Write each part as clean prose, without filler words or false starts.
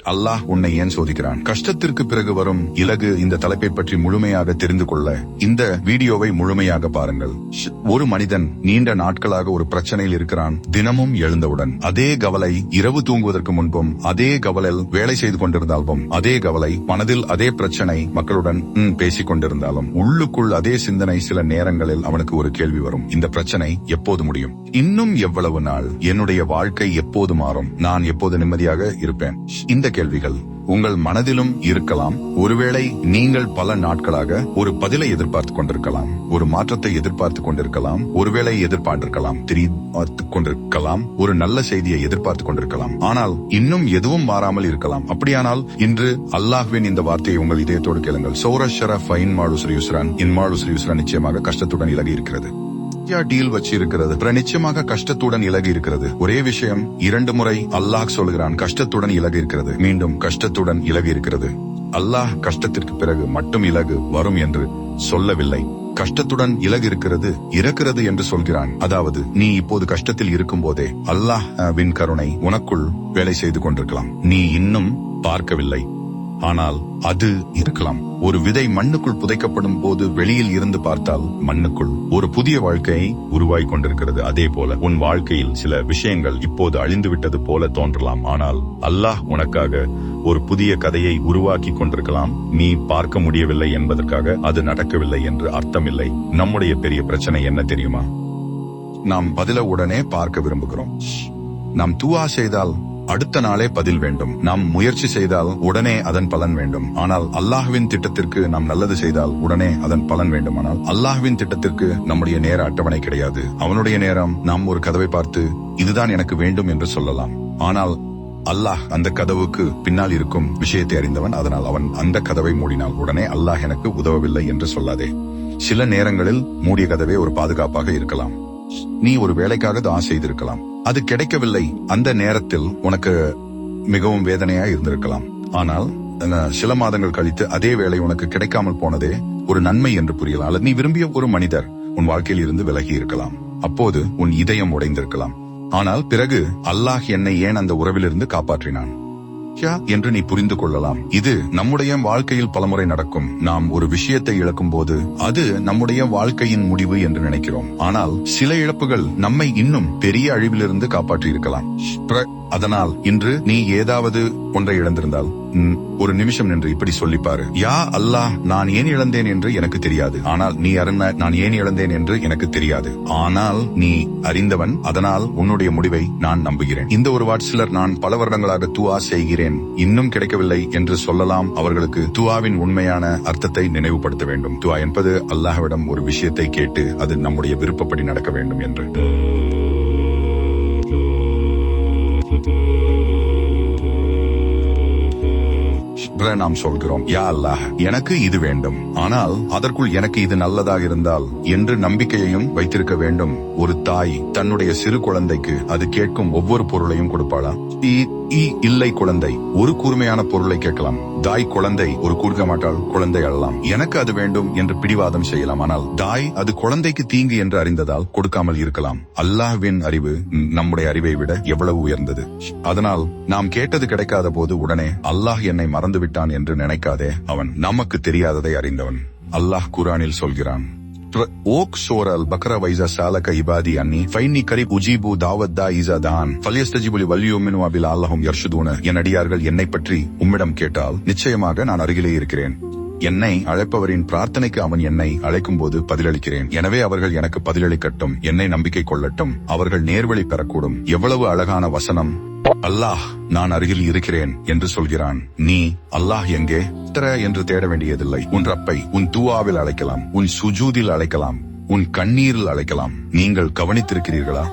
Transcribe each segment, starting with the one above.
அல்லாஹ் உன்னை ஏன் சோதிக்கிறான்? கஷ்டத்திற்கு பிறகு வரும் இலகு இந்த தலைப்பை பற்றி முழுமையாக தெரிந்து கொள்ள இந்த வீடியோவை முழுமையாக பாருங்கள். ஒரு மனிதன் நீண்ட நாட்களாக ஒரு பிரச்சனையில் இருக்கிறான். தினமும் எழுந்தவுடன் அதே கவலை, இரவு தூங்குவதற்கு முன்பும் அதே கவலையில் வேலை செய்து கொண்டிருந்தாலும் அதே கவலை, மனதில் அதே பிரச்சனை, மக்களுடன் பேசிக் கொண்டிருந்தாலும் உள்ளுக்குள் அதே சிந்தனை. சில நேரங்களில் அவனுக்கு ஒரு கேள்வி வரும், இந்த பிரச்சனை எப்போது முடியும்? இன்னும் எவ்வளவு நாள்? என்னுடைய வாழ்க்கை எப்போது மாறும்? நான் எப்போது நிம்மதியாக இருப்பேன்? இந்த கேள்விகள் உங்கள் மனதிலும் இருக்கலாம். ஒருவேளை நீங்கள் பல நாட்களாக ஒரு பதிலை எதிர்பார்த்துக் கொண்டிருக்கலாம், ஒரு மாற்றத்தை எதிர்பார்த்துக் கொண்டிருக்கலாம், ஒருவேளை எதிர்பார்த்திருக்கலாம், தெரிவித்துக் கொண்டிருக்கலாம், ஒரு நல்ல செய்தியை எதிர்பார்த்துக் கொண்டிருக்கலாம். ஆனால் இன்னும் எதுவும் மாறாமல் இருக்கலாம். அப்படியானால் இன்று அல்லாஹ்வின் இந்த வார்த்தையை உங்கள் இதயத்தோடு கேளுங்கள். சௌரஷரஃப இன்மாலுஸ்ரி யுஸ்ரான், இன்மாலுஸ்ரி யுஸ்ரான். நிச்சயமாக கஷ்டத்துடன் இலகி இருக்கிறது. டீல் வச்சு இருக்கிறது. நிச்சயமாக கஷ்டத்துடன் இலகி இருக்கிறது. ஒரே விஷயம் 2 முறை அல்லாஹ் சொல்கிறான், கஷ்டத்துடன் இலகி இருக்கிறது, மீண்டும் கஷ்டத்துடன் இலகி இருக்கிறது. அல்லாஹ் கஷ்டத்திற்கு பிறகு மட்டும் இலகு வரும் என்று சொல்லவில்லை. கஷ்டத்துடன் இலகு இருக்கிறது என்று சொல்கிறான். அதாவது நீ இப்போது கஷ்டத்தில் இருக்கும் போதே அல்லாஹ்வின் கருணை உனக்குள் வேலை செய்து கொண்டிருக்கலாம். நீ இன்னும் பார்க்கவில்லை, ஆனால் அது இருக்கலாம். ஒரு விதை மண்ணுக்குள் புதைக்கப்படும் போது வெளியில் இருந்து பார்த்தால் மண்ணுக்குள் ஒரு புதிய வாழ்க்கையை உருவாகி கொண்டிருக்கிறது. அதே போல உன் வாழ்க்கையில் சில விஷயங்கள் இப்போது அழிந்துவிட்டது போல தோன்றலாம். ஆனால் அல்லாஹ் உனக்காக ஒரு புதிய கதையை உருவாக்கி கொண்டிருக்கலாம். நீ பார்க்க முடியவில்லை என்பதற்காக அது நடக்கவில்லை என்று அர்த்தமில்லை. நம்முடைய பெரிய பிரச்சனை என்ன தெரியுமா? நாம் பதில உடனே பார்க்க விரும்புகிறோம். நாம் துஆ செய்தால் அடுத்த நாளே பதில் வேண்டும். நாம் முயற்சி செய்தால் உடனே அதன் பலன் வேண்டும். ஆனால் அல்லாஹ்வின் திட்டத்திற்கு நாம் நல்லது செய்தால் உடனே அதன் பலன் வேண்டுமானால் அல்லாஹ்வின் திட்டத்திற்கு நம்முடைய நேர அட்டவணை கிடையாது. அவனுடைய நேரம். நாம் ஒரு கதவை பார்த்து இதுதான் எனக்கு வேண்டும் என்று சொல்லலாம். ஆனால் அல்லாஹ் அந்த கதவுக்கு பின்னால் இருக்கும் விஷயத்தை அறிந்தவன். அதனால் அவன் அந்த கதவை மூடினால் உடனே அல்லாஹ் எனக்கு உதவவில்லை என்று சொல்லாதே. சில நேரங்களில் மூடிய கதவே ஒரு பாதுகாப்பாக இருக்கலாம். நீ ஒரு வேலைக்காக துஆ செய்திருக்கலாம், அது கிடைக்கவில்லை. அந்த நேரத்தில் உனக்கு மிகவும் வேதனையா இருந்திருக்கலாம். ஆனால் சில மாதங்கள் கழித்து அதே வேலை உனக்கு கிடைக்காமல் போனதே ஒரு நன்மை என்று புரியலாம். அல்லது நீ விரும்பிய ஒரு மனிதர் உன் வாழ்க்கையில் இருந்து விலகி இருக்கலாம். அப்போது உன் இதயம் உடைந்திருக்கலாம். ஆனால் பிறகு அல்லாஹ் என்னை ஏன் அந்த உறவிலிருந்து காப்பாற்றினான் என்று நீ புரிந்து கொள்ளலாம். இது நம்முடைய வாழ்க்கையில் பலமுறை நடக்கும். நாம் ஒரு விஷயத்தை இழக்கும் போது அது நம்முடைய வாழ்க்கையின் முடிவு என்று நினைக்கிறோம். ஆனால் சில இழப்புகள் நம்மை இன்னும் பெரிய அழிவிலிருந்து காப்பாற்றி இருக்கலாம். அதனால் இன்று நீ ஏதாவது ஒன்றை இழந்திருந்தால் ஒரு நிமிஷம் நின்று இப்படி சொல்லிப்பாரு, யா அல்லாஹ், நான் ஏன் இழந்தேன் என்று எனக்கு தெரியாது. ஆனால் நீ அறிந்த நான் ஏன் இழந்தேன் என்று எனக்கு தெரியாது. ஆனால் நீ அறிந்தவன். அதனால் உன்னுடைய முடிவை நான் நம்புகிறேன். இந்த ஒரு சிலர் நான் பல வருடங்களாக துஆ செய்கிறேன், இன்னும் கிடைக்கவில்லை என்று சொல்லலாம். அவர்களுக்கு துஆவின் உண்மையான அர்த்தத்தை நினைவுபடுத்த வேண்டும். துஆ என்பது அல்லாஹ்விடம் ஒரு விஷயத்தை கேட்டு அது நம்முடைய விருப்பப்படி நடக்க வேண்டும் என்று. நாம் சொல்கிறோம், யா அல்லாஹ், எனக்கு இது வேண்டும், ஆனால் அதற்குள் எனக்கு இது நல்லதாக இருந்தால் என்று நம்பிக்கையையும் வைத்திருக்க வேண்டும். ஒரு தாய் தன்னுடைய சிறு குழந்தைக்கு அது கேட்கும் ஒவ்வொரு பொருளையும் கொடுப்பாளா? இல்லை. குழந்தை ஒரு கூர்மையான பொருளை கேட்கலாம். தாய் குழந்தை ஒரு கூர்க்க மாட்டால் குழந்தை அழலாம். எனக்கு அது வேண்டும் என்று பிடிவாதம் செய்யலாம். ஆனால் தாய் அது குழந்தைக்கு தீங்கு என்று அறிந்ததால் கொடுக்காமல் இருக்கலாம். அல்லாஹ்வின் அறிவு நம்முடைய அறிவை விட எவ்வளவு உயர்ந்தது. அதனால் நாம் கேட்டது கிடைக்காத போது உடனே அல்லாஹ் என்னை மறந்துவிட்டான் என்று நினைக்காதே. அவன் நமக்கு தெரியாததை அறிந்தவன். அல்லாஹ் குர்ஆனில் சொல்கிறான், ஓக் சூரா அல்-பக்ரா வைஸா சாலக இபாதி அன்னி ஃபைன்னி கரீப் உஜீபு தாவத் தா இஸா தான் ஃபல்யஸ்தஜிபு லி வல்யுமினு பிலஅல்லஹும் யர்ஷுதூன. என் அடியார்கள் என்னை பற்றி உம்மிடம் கேட்டால் நிச்சயமாக நான் அருகிலே இருக்கிறேன். என்னை அழைப்பவரின் பிரார்த்தனைக்கு அவன் என்னை அழைக்கும் போது பதிலளிக்கிறேன். எனவே அவர்கள் எனக்கு பதிலளிக்கட்டும், என்னை நம்பிக்கை கொள்ளட்டும், அவர்கள் நேர்வழி பெறக்கூடும். எவ்வளவு அழகான வசனம்! அல்லாஹ் நான் அருகில் இருக்கிறேன் என்று சொல்கிறான். நீ அல்லாஹ் எங்கே என்று தேட வேண்டியதில்லை. உன் ரப்பை உன் துஆவில் அழைக்கலாம், உன் சுஜூதில் அழைக்கலாம், உன் கண்ணீரில் அழைக்கலாம். நீங்கள் கவனித்திருக்கிறீர்களா?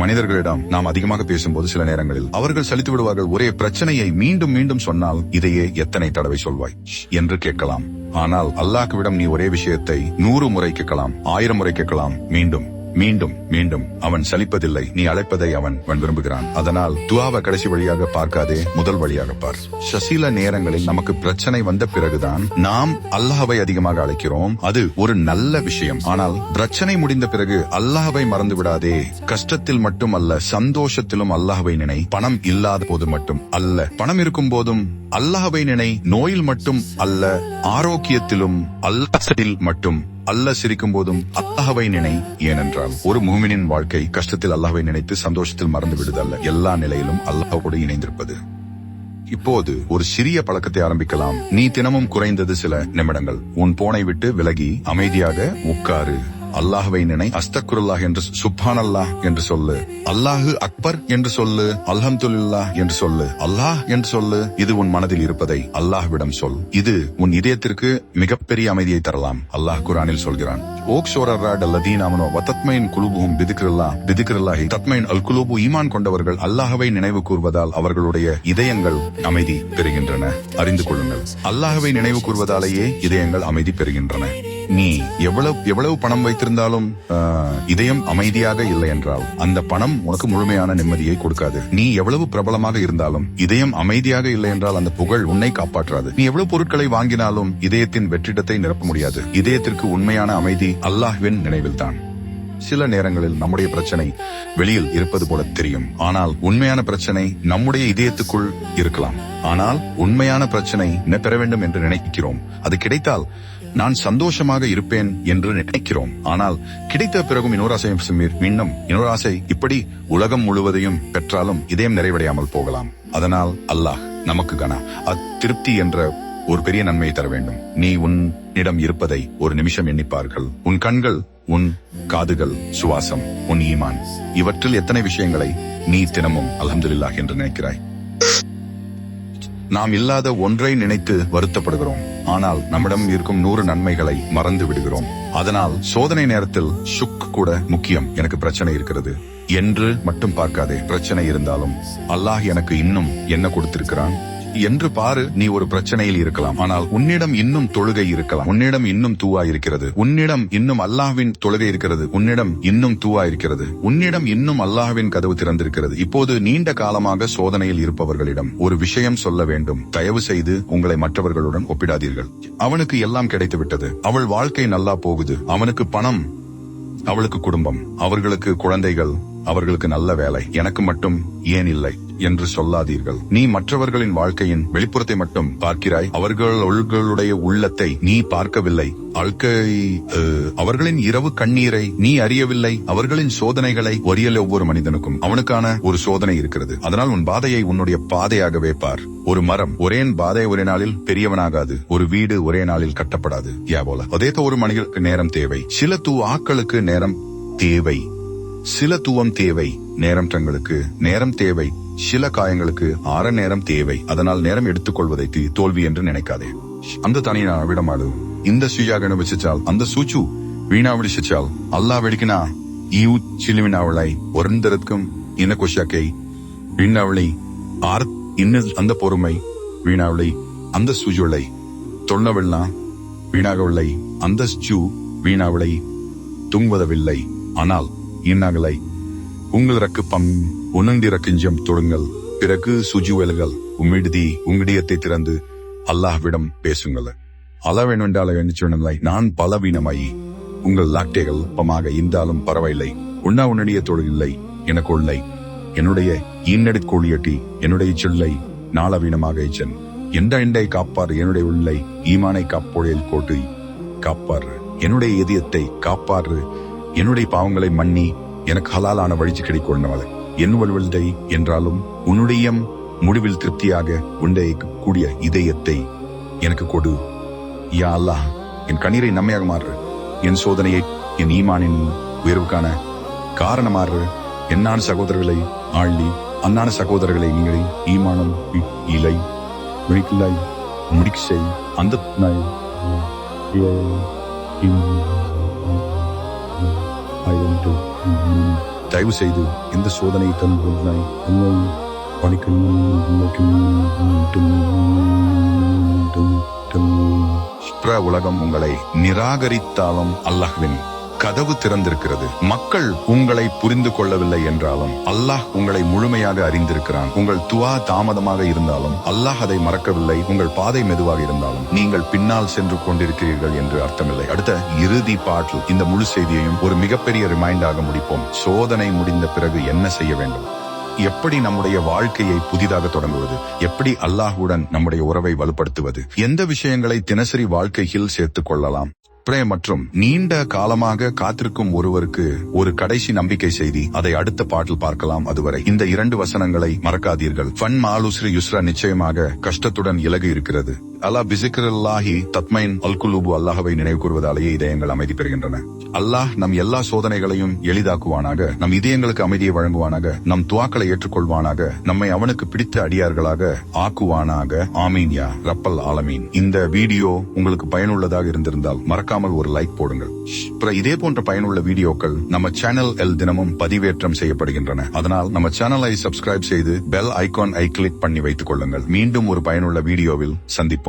மனிதர்களிடம் நாம் அதிகமாக பேசும்போது சில நேரங்களில் அவர்கள் சலித்து விடுவார்கள். ஒரே பிரச்சனையை மீண்டும் மீண்டும் சொன்னால் இதையே எத்தனை தடவை சொல்வாய் என்று கேட்கலாம். ஆனால் அல்லாஹ்விடம் நீ ஒரே விஷயத்தை 100 முறை கேட்கலாம், 1000 முறை கேட்கலாம், மீண்டும் மீண்டும் மீண்டும் அவன் சலிப்பதில்லை. நீ அழைப்பதை அவன் விரும்புகிறான். அதனால் துஆவை கடைசி வழியாக பார்க்காதே, முதல் வழியாக பார். சில நேரங்களில் நமக்கு பிரச்சனை வந்த பிறகுதான் நாம் அல்லாஹ்வை அதிகமாக அழைக்கிறோம். அது ஒரு நல்ல விஷயம். ஆனால் பிரச்சனை முடிந்த பிறகு அல்லாஹ்வை மறந்து விடாதே. கஷ்டத்தில் மட்டும் அல்ல, சந்தோஷத்திலும் அல்லாஹ்வை நினை. பணம் இல்லாத போது மட்டும் அல்ல, பணம் இருக்கும் போதும் அல்லாஹ்வை நினை. நோயில் மட்டும் அல்ல, ஆரோக்கியத்திலும் அல்லாஹ்வில் மட்டும் அல்ல. சிரிக்கும் போதும் அல்லாஹ்வை நினை. ஏனென்றால் ஒரு முஃமினின் வாழ்க்கை கஷ்டத்தில் அல்லாஹ்வை நினைத்து சந்தோஷத்தில் மறந்து விடுதல்ல, எல்லா நிலையிலும் அல்லாஹ்வோடு இணைந்திருப்பது. இப்போது ஒரு சிறிய பழக்கத்தை ஆரம்பிக்கலாம். நீ தினமும் குறைந்தது சில நிமிடங்கள் உன் போனை விட்டு விலகி அமைதியாக உட்காரு. அல்லாஹ்வை நினை. அஸ்தக்ஃபிருல்லாஹ் என்று, சுப்ஹானல்லாஹ் என்று சொல்லு, அல்லாஹு அக்பர் என்று சொல்லு, அல்ஹம்துலில்லாஹ் என்று சொல்லு, அல்லாஹ் என்று சொல்லு. இது உன் மனதில் இருப்பதை அல்லாஹ்விடம் சொல். இது உன் இதயத்திற்கு மிகப்பெரிய அமைதியை தரலாம். அல்லாஹ் குர்ஆனில் சொல்கிறான், ஈமான் கொண்டவர்கள் அல்லாஹ்வை நினைவு கூர்வதால் அவர்களுடைய இதயங்கள் அமைதி பெறுகின்றன. அறிந்து கொள்ளுங்கள், அல்லாஹ்வை நினைவு கூர்வதாலேயே இதயங்கள் அமைதி பெறுகின்றன. நீ எவ்வளவு பணம் வைத்திருந்தாலும் இதயம் அமைதியாக இல்லை என்றால் அந்த பணம் உனக்கு முழுமையான நிம்மதியை கொடுக்காது. நீ எவ்வளவு பிரபலமாக இருந்தாலும் இதயம் அமைதியாக இல்லை என்றால் அந்த புகழ் உன்னை காப்பாற்றாது. நீ எவ்வளவு பொருட்களை வாங்கினாலும் இதயத்தின் வெற்றிடத்தை நிரப்ப முடியாது. இதயத்திற்கு உண்மையான அமைதி அல்லாஹ்வின் நினைவில்தான். சில நேரங்களில் நம்முடைய பிரச்சனை வெளியில் இருப்பது போல தெரியும், ஆனால் உண்மையான பிரச்சனை நம்முடைய இதயத்துக்குள் இருக்கலாம். ஆனால் உண்மையான பிரச்சனை பெற வேண்டும் என்று நினைக்கிறோம். அது கிடைத்தால் நான் சந்தோஷமாக இருப்பேன் என்று நினைக்கிறோம். ஆனால் கிடைத்த பிறகும் இன்னொரு ஆசை இப்படி உலகம் முழுவதையும் பெற்றாலும் இதயம் நிறைவடையாமல் போகலாம். அதனால் அல்லாஹ் நமக்கு திருப்தி என்ற ஒரு பெரிய நன்மையை தர வேண்டும். நீ உன்னிடம் இருப்பதை ஒரு நிமிஷம் எண்ணிப்பார்கள். உன் கண்கள், உன் காதுகள், சுவாசம், உன் ஈமான், இவற்றில் எத்தனை விஷயங்களை நீ தினமும் அல்ஹம்துலில்லாஹ் என்று நினைக்கிறாய்? நாம் இல்லாத ஒன்றை நினைத்து வருத்தப்படுகிறோம். ஆனால் நம்மிடம் இருக்கும் 100 நன்மைகளை மறந்து விடுகிறோம். அதனால் சோதனை நேரத்தில் கூட முக்கியம். எனக்கு பிரச்சனை இருக்கிறது என்று மட்டும் பார்க்காதே. பிரச்சனை இருந்தாலும் அல்லாஹ் எனக்கு இன்னும் என்ன கொடுத்திருக்கிறான் என்று பாரு. நீ ஒரு பிரச்சனையில் இருக்கலாம், ஆனால் உன்னிடம் இன்னும் தொழுகை இருக்கலாம். உன்னிடம் இன்னும் தூவா இருக்கிறது. உன்னிடம் இன்னும் அல்லாஹ்வின் தொழுகை இருக்கிறது. உன்னிடம் இன்னும் தூவா இருக்கிறது. உன்னிடம் இன்னும் அல்லாஹ்வின் கதவு திறந்திருக்கிறது. இப்போது நீண்ட காலமாக சோதனையில் இருப்பவர்களிடம் ஒரு விஷயம் சொல்ல வேண்டும். தயவு செய்து உங்களை மற்றவர்களுடன் ஒப்பிடாதீர்கள். அவனுக்கு எல்லாம் கிடைத்து விட்டது, அவள் வாழ்க்கை நல்லா போகுது, அவனுக்கு பணம், அவளுக்கு குடும்பம், அவர்களுக்கு குழந்தைகள், அவர்களுக்கு நல்ல வேலை, எனக்கு மட்டும் ஏன் இல்லை என்று சொல்லாதீர்கள். நீ மற்றவர்களின் வாழ்க்கையின் வெளிப்புறத்தை மட்டும் பார்க்கிறாய். அவர்களுடைய உள்ளத்தை நீ பார்க்கவில்லை. அவர்களின் இரவு கண்ணீரை நீ அறியவில்லை. அவர்களின் சோதனைகளை ஒவ்வொரு மனிதனுக்கும் அவனுக்கான ஒரு சோதனை இருக்கிறது. அதனால் உன் பாதையை உன்னுடைய பாதையாகவே பார். ஒரு மரம் ஒரே பாதை ஒரே நாளில் பெரியவனாகாது. ஒரு வீடு ஒரே நாளில் கட்டப்படாது. போல அதே ஒரு மனிதனுக்கு நேரம் தேவை. சில ஆட்களுக்கு நேரம் தேவை, சில தூவம் தேவை. நேரம் தங்களுக்கு நேரம் தேவை. சில காயங்களுக்கு ஆற நேரம் தேவை. அதனால் நேரம் எடுத்துக்கொள்வதை தோல்வி என்று நினைக்காதே. அந்த தனியா விடமாடு. இந்த சுயாக வச்சால் அந்த சூச்சு வீணாவிடி சிச்சால் அல்லா வெடிக்கினா ஈவு சிலுவினாவளை ஒருந்தருக்கும் இந்த கொஷாக்கை வீணாவளை ஆர் இன்னும் அந்த பொறுமை வீணாவளை அந்த சூஜுளை தொன்னவில்லா வீணாகவில்லை. அந்த சூ வீணாவளை தூங்குவதவில்லை. ஆனால் இன்னாகலை உங்களுக்கு உணர்ந்திரக்கிஞ்சம் தொடுங்கள். பிறகு சுஜுவல்கள் உம்மிடத்தை திறந்து அல்லாஹ்விடம் பேசுங்கள். அளவென்றாலை நான் பலவீனமாயி உங்கள் லாக்டேகள் ஒப்பமாக இருந்தாலும் பரவாயில்லை. உன்னுடைய தொழிலை எனக்கு உள்ளை. என்னுடைய ஈன்னெடுக்கோழியட்டி என்னுடைய சொல்லை நாளவீனமாக இச்சன் எண்டை காப்பார். என்னுடைய உள்ளை ஈமானை காப்போழில் கோட்டு காப்பார். என்னுடைய இதயத்தை காப்பாறு. என்னுடைய பாவங்களை மன்னி எனக்கு ஹலாலான வழிச்சு கிடைக்கொண்டவளை என் வலுவல்தை என்றாலும் உன்னுடைய முடிவில் திருப்தியாக உண்டை கூடிய இதயத்தை எனக்கு கொடு. யா அல்லாஹ், என் கண்ணீரை நன்மையாக மாறு. என் சோதனையை என் ஈமானின் உயர்வுக்கான காரணமாறு. என்னான சகோதரர்களை ஆழ்லி அன்னான சகோதரர்களை நீங்கள் ஈமானம் இலை முடிக்கலாய் முடிக்க அந்த தயவு செய்து இந்த சோதனை தந்தாய் உலகம் உங்களை நிராகரித்தாலும் அல்லாஹ்வின் கதவு திறந்திருக்கிறது. மக்கள் உங்களை புரிந்து கொள்ளவில்லை என்றாலும் அல்லாஹ் உங்களை முழுமையாக அறிந்திருக்கிறான். உங்கள் துவா தாமதமாக இருந்தாலும் அல்லாஹ் அதை மறக்கவில்லை. உங்கள் பாதை மெதுவாக இருந்தாலும் நீங்கள் பின்னால் சென்று கொண்டிருக்கிறீர்கள் என்று அர்த்தமில்லை. அடுத்த இறுதி பாட்டில் இந்த முழு செய்தியையும் ஒரு மிகப்பெரிய ரிமைண்டாக முடிப்போம். சோதனை முடிந்த பிறகு என்ன செய்ய வேண்டும், எப்படி நம்முடைய வாழ்க்கையை புதிதாக தொடங்குவது, எப்படி அல்லாஹ்வுடன் நம்முடைய உறவை வலுப்படுத்துவது, எந்த விஷயங்களை தினசரி வாழ்க்கையில் சேர்த்துக் கொள்ளலாம். மற்றும் நீண்ட காலமாக காத்திருக்கும் ஒருவருக்கு ஒரு கடைசி நம்பிக்கை செய்தி. அதை அடுத்த பாட்டில் பார்க்கலாம். அதுவரை இந்த 2 வசனங்களை மறக்காதீர்கள். ஃபன் மாலுஸ்ரி யுஸ்ரா, நிச்சயமாக கஷ்டத்துடன் இலகு இருக்கிறது. அல்லாஹ் பிசிக்ரல்லாஹி தத்மைன் அல்குலூபு, அல்லாஹ்வை நினைவு கூறுவதாலேயே இதயங்கள் அமைதி பெறுகின்றன. அல்லாஹ் நம் எல்லா சோதனைகளையும் எளிதாக்குவானாக, நம் இதயங்களுக்கு அமைதியை வழங்குவானாக, நம் துவாக்களை ஏற்றுக்கொள்வானாக, நம்மை அவனுக்கு பிடித்த அடியார்களாக ஆக்குவானாக. ஆமீன் யா ரப்பல் ஆலமீன். இந்த வீடியோ உங்களுக்கு பயனுள்ளதாக இருந்திருந்தால் மறக்காமல் ஒரு லைக் போடுங்கள். இதே போன்ற பயனுள்ள வீடியோக்கள் நம்ம சேனல் தினமும் பதிவேற்றம் செய்யப்படுகின்றன. அதனால் நம்ம சேனலை சப்ஸ்கிரைப் செய்து பெல் ஐகான் கிளிக் பண்ணி வைத்துக் கொள்ளுங்கள். மீண்டும் ஒரு பயனுள்ள வீடியோவில் சந்திப்போம்.